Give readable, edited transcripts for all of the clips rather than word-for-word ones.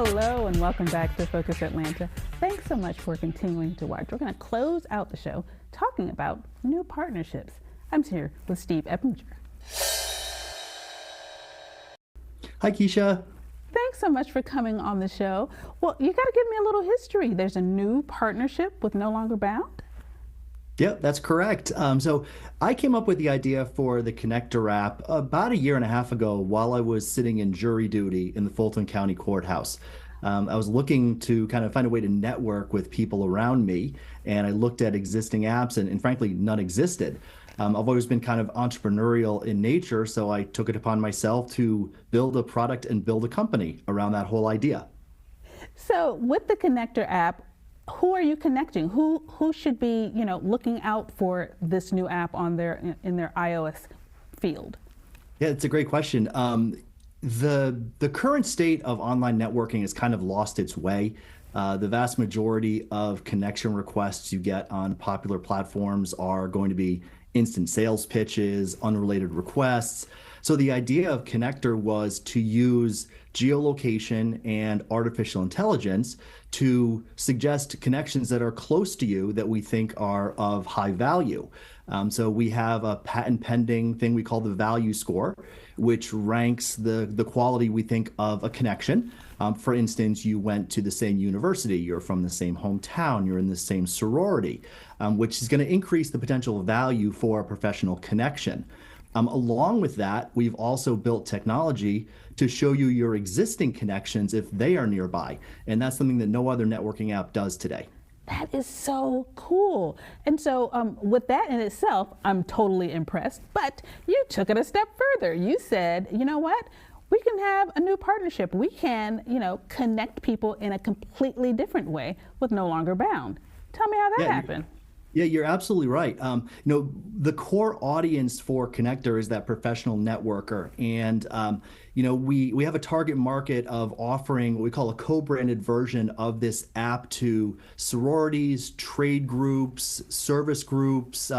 Hello and welcome back to Focus Atlanta. Thanks so much for continuing to watch. We're going to close out the show talking about new partnerships. I'm here with Steve Eppinger. Hi, Keisha. Thanks so much for coming on the show. Well, you got to give me a little history. There's a new partnership with No Longer Bound. Yep, that's correct. So I came up with the idea for the Connector app about a year and a half ago while I was sitting in jury duty in the Fulton County Courthouse. I was looking to kind of find a way to network with people around me, and I looked at existing apps, and frankly, none existed. I've always been kind of entrepreneurial in nature, so I took it upon myself to build a product and build a company around that whole idea. So with the Connector app, who are you connecting? Who should be, looking out for this new app on in their iOS field? Yeah, it's a great question. The current state of online networking has kind of lost its way. The vast majority of connection requests you get on popular platforms are going to be instant sales pitches, unrelated requests. So the idea of Connector was to use geolocation and artificial intelligence to suggest connections that are close to you that we think are of high value. So we have a patent pending thing we call the value score, which ranks the quality we think of a connection. For instance, you went to the same university, you're from the same hometown, you're in the same sorority, which is going to increase the potential value for a professional connection. Along with that, we've also built technology to show you your existing connections if they are nearby. And that's something that no other networking app does today. That is so cool. And so with that in itself, I'm totally impressed. But you took it a step further. You said, you know what? We can have a new partnership. We can, connect people in a completely different way with No Longer Bound. Tell me how that happened. Yeah, you're absolutely right. The core audience for Connector is that professional networker. And, we have a target market of offering what we call a co-branded version of this app to sororities, trade groups, service groups,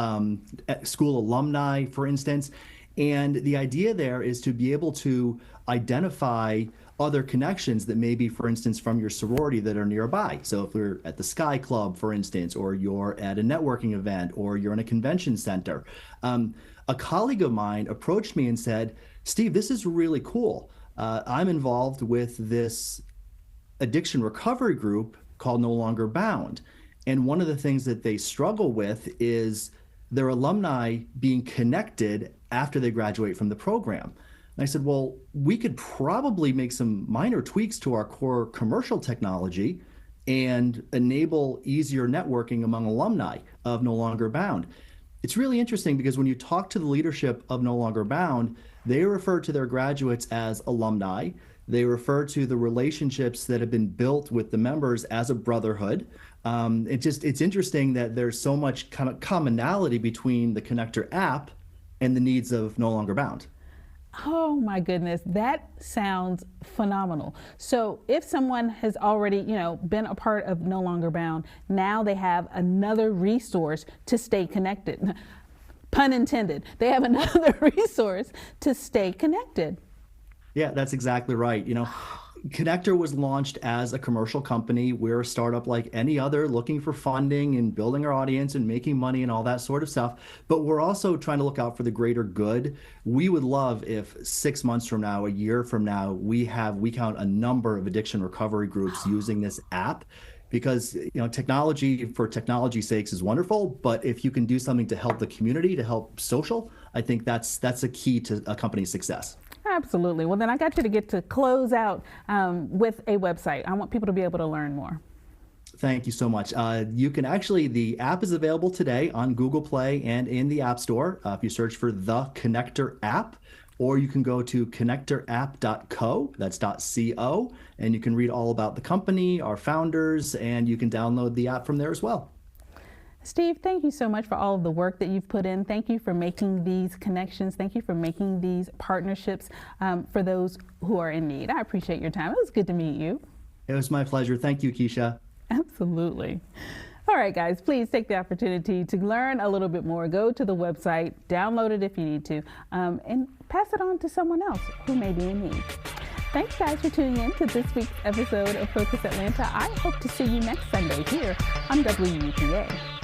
school alumni, for instance. And the idea there is to be able to identify other connections that may be, for instance, from your sorority that are nearby. So if we're at the Sky Club, for instance, or you're at a networking event, or you're in a convention center. A colleague of mine approached me and said, Steve, this is really cool. I'm involved with this addiction recovery group called No Longer Bound. And one of the things that they struggle with is their alumni being connected after they graduate from the program. And I said, well, we could probably make some minor tweaks to our core commercial technology and enable easier networking among alumni of No Longer Bound. It's really interesting because when you talk to the leadership of No Longer Bound, they refer to their graduates as alumni. They refer to the relationships that have been built with the members as a brotherhood. It's interesting that there's so much kind of commonality between the Connector app and the needs of No Longer Bound. Oh my goodness, that sounds phenomenal. So if someone has already, been a part of No Longer Bound, now they have another resource to stay connected. Pun intended. They have another resource to stay connected. Yeah, that's exactly right. Connector was launched as a commercial company. We're a startup like any other, looking for funding and building our audience and making money and all that sort of stuff. But we're also trying to look out for the greater good. We would love if 6 months from now, a year from now, we count a number of addiction recovery groups using this app. Because technology for technology's sakes is wonderful, but if you can do something to help the community, to help social, I think that's a key to a company's success. Absolutely. Well, then I got you to get to close out with a website. I want people to be able to learn more. Thank you so much. You can the app is available today on Google Play and in the App Store. If you search for the Connector app, or you can go to connectorapp.co, that's .co, and you can read all about the company, our founders, and you can download the app from there as well. Steve, thank you so much for all of the work that you've put in. Thank you for making these connections. Thank you for making these partnerships for those who are in need. I appreciate your time. It was good to meet you. It was my pleasure. Thank you, Keisha. Absolutely. All right, guys, please take the opportunity to learn a little bit more. Go to the website, download it if you need to, and pass it on to someone else who may be in need. Thanks, guys, for tuning in to this week's episode of Focus Atlanta. I hope to see you next Sunday here on WUPA.